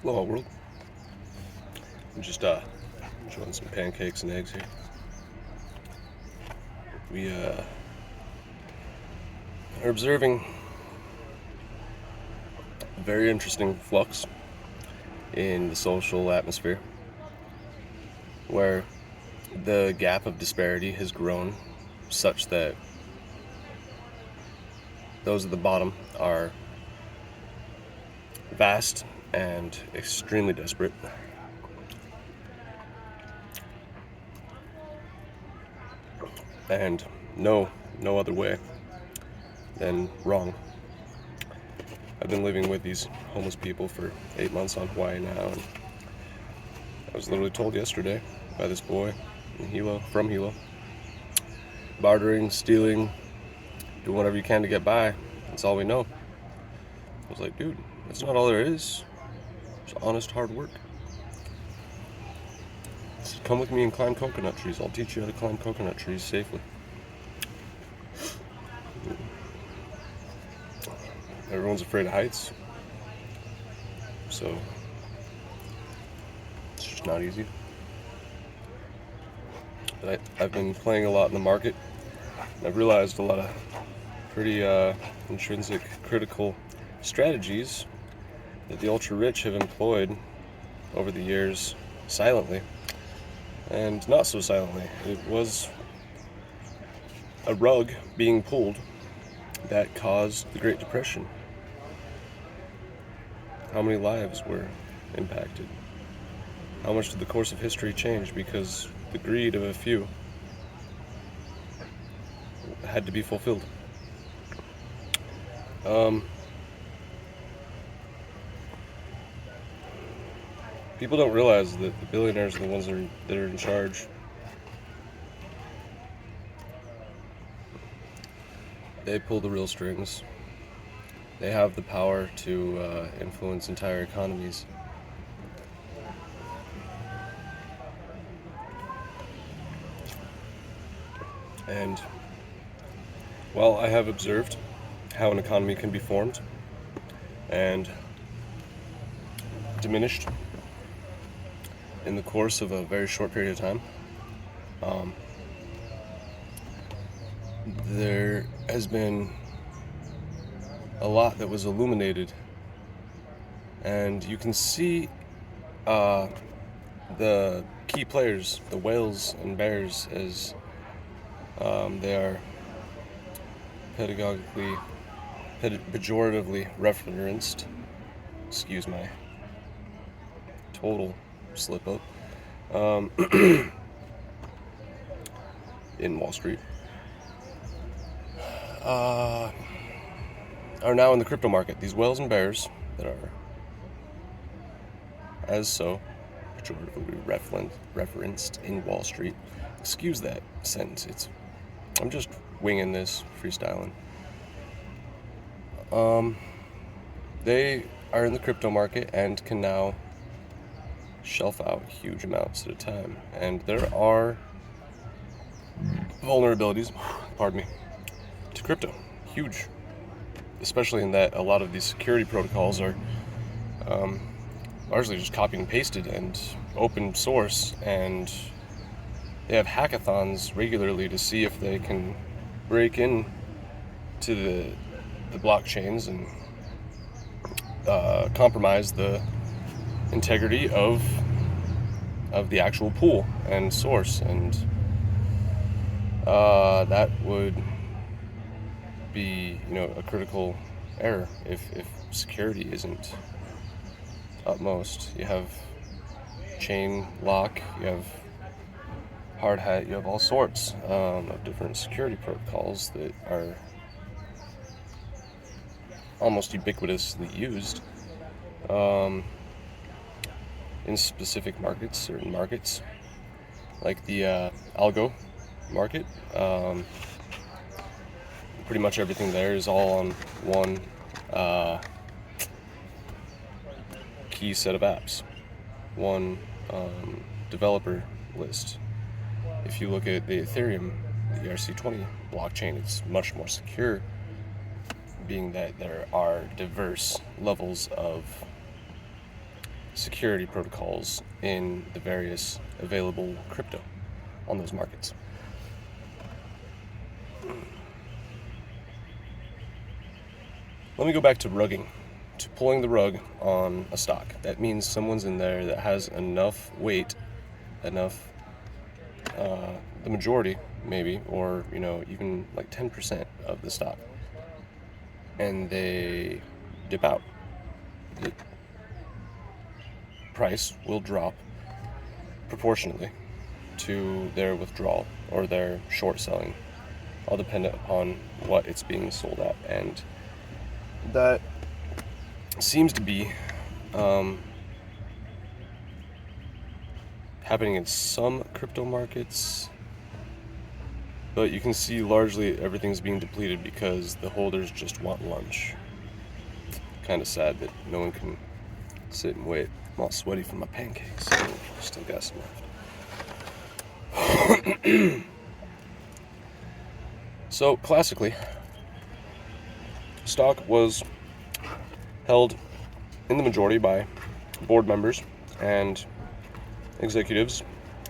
Hello, world. I'm just enjoying some pancakes and eggs here. We are observing a very interesting flux in the social atmosphere, where the gap of disparity has grown such that those at the bottom are vast and extremely desperate, and no other way than wrong. I've been living with these homeless people for 8 months on Hawaii now, and I was literally told yesterday by this boy from Hilo, bartering, stealing, doing whatever you can to get by. That's all we know. I was like, dude, that's not all there is. It's honest, hard work. He said, come with me and climb coconut trees. I'll teach you how to climb coconut trees safely. Everyone's afraid of heights, so it's just not easy. But I've been playing a lot in the market, and I've realized a lot of pretty intrinsic, critical strategies that the ultra-rich have employed over the years silently, and not so silently. It was a rug being pulled that caused the Great Depression. How many lives were impacted? How much did the course of history change because the greed of a few had to be fulfilled? People don't realize that the billionaires are the ones that are in charge. They pull the real strings. They have the power to influence entire economies. And while I have observed how an economy can be formed and diminished in the course of a very short period of time, there has been a lot that was illuminated, and you can see the key players, the whales and bears, as they are pejoratively referenced. Excuse my total slip up. In Wall Street. Are now in the crypto market. These whales and bears that are as so pejoratively referenced in Wall Street. Excuse that sentence. I'm just winging this, freestyling. They are in the crypto market and can now shelf out huge amounts at a time. And there are vulnerabilities, pardon me, to crypto. Huge. Especially in that a lot of these security protocols are largely just copied and pasted and open source, and they have hackathons regularly to see if they can break in to the blockchains and compromise the integrity of the actual pool and source, and that would be, a critical error if security isn't utmost. You have chain lock, you have hard hat, you have all sorts of different security protocols that are almost ubiquitously used in specific markets, certain markets, like the algo market. Pretty much everything there is all on one key set of apps, one developer list. If you look at the Ethereum, the ERC20 blockchain, it's much more secure, being that there are diverse levels of security protocols in the various available crypto on those markets. Let me go back to rugging, to pulling the rug on a stock. That means someone's in there that has enough weight, enough, the majority maybe, or even like 10% of the stock, and they dip out. The price will drop proportionately to their withdrawal or their short selling, all dependent upon what it's being sold at. And that seems to be happening in some crypto markets, but you can see largely everything's being depleted because the holders just want lunch. Kind of sad that no one can sit and wait. I'm all sweaty from my pancakes, so still got some left. So classically, stock was held in the majority by board members and executives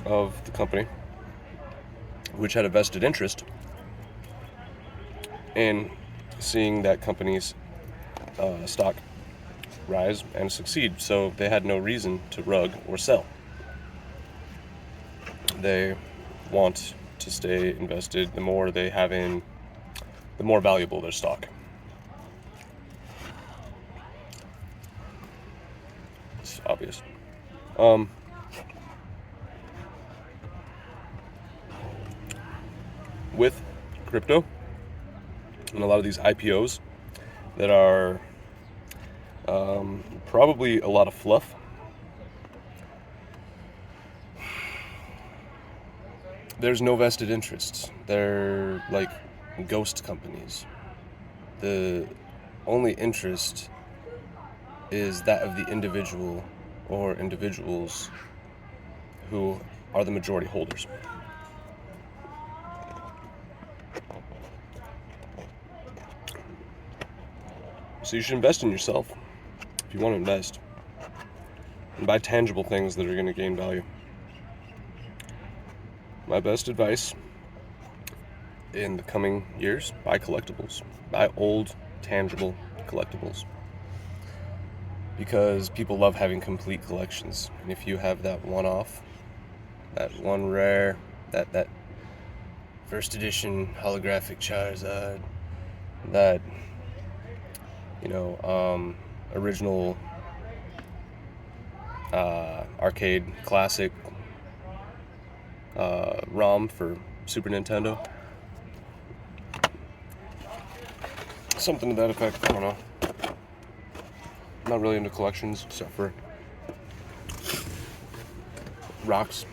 of the company, which had a vested interest in seeing that company's stock rise and succeed. So they had no reason to rug or sell. They want to stay invested. The more they have in, the more valuable their stock. It's obvious. With crypto and a lot of these IPOs that are probably a lot of fluff, there's no vested interests. They're like ghost companies. The only interest is that of the individual or individuals who are the majority holders. So you should invest in yourself if you want to invest, and buy tangible things that are going to gain value. My best advice in the coming years: buy collectibles. Buy old, tangible collectibles. Because people love having complete collections. And if you have that one-off, that one rare, that first edition holographic Charizard, that original arcade classic ROM for Super Nintendo, something to that effect. I don't know. I'm not really into collections except for rocks,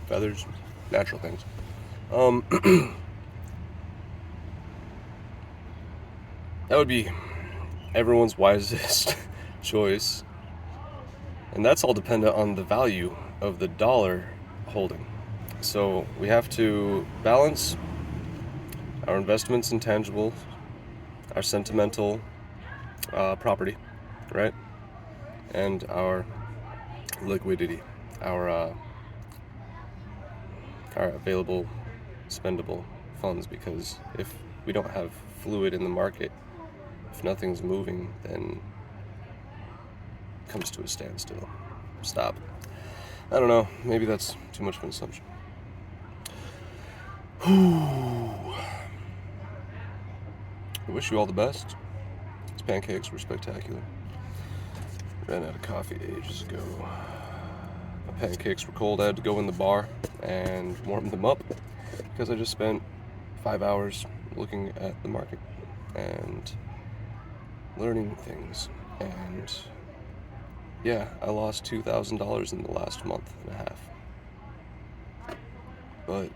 feathers, natural things. That would be everyone's wisest choice, and that's all dependent on the value of the dollar holding. So we have to balance our investments in tangibles, our sentimental property, right, and our liquidity, our available spendable funds. Because if we don't have fluid in the market, if nothing's moving, then it comes to a standstill. Stop. I don't know, maybe that's too much of an assumption. I wish you all the best. These pancakes were spectacular. Ran out of coffee ages ago. My pancakes were cold. I had to go in the bar and warm them up because I just spent 5 hours looking at the market and learning things. And yeah, I lost $2,000 in the last month and a half. But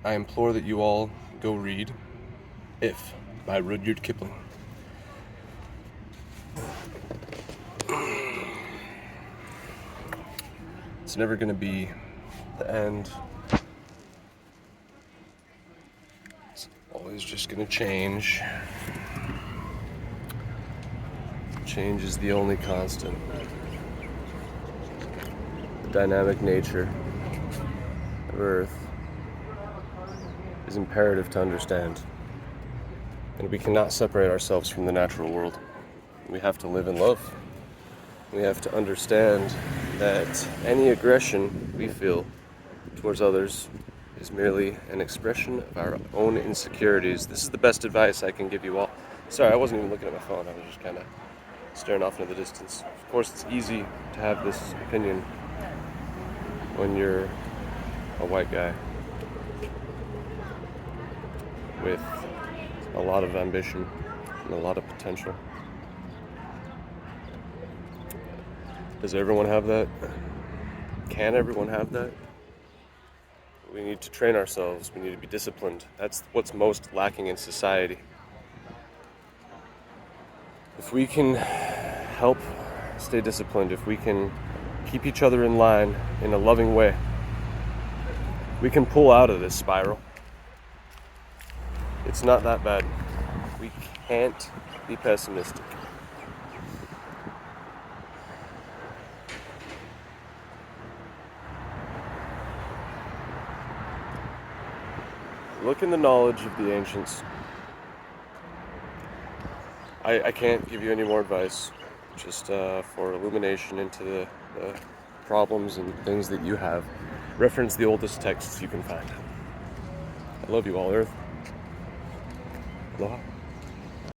I implore that you all go read If by Rudyard Kipling. It's never going to be the end. It's always just going to change. Change is the only constant. The dynamic nature of Earth is imperative to understand. And we cannot separate ourselves from the natural world. We have to live in love. We have to understand that any aggression we feel towards others is merely an expression of our own insecurities. This is the best advice I can give you all. Sorry, I wasn't even looking at my phone. I was just kind of staring off into the distance. Of course, it's easy to have this opinion when you're a white guy with a lot of ambition and a lot of potential. Does everyone have that? Can everyone have that? We need to train ourselves. We need to be disciplined. That's what's most lacking in society. If we can help stay disciplined, if we can keep each other in line in a loving way, we can pull out of this spiral. It's not that bad. We can't be pessimistic. Look in the knowledge of the ancients. I can't give you any more advice, just for illumination into the problems and things that you have. Reference the oldest texts you can find. I love you all, Earth. Aloha.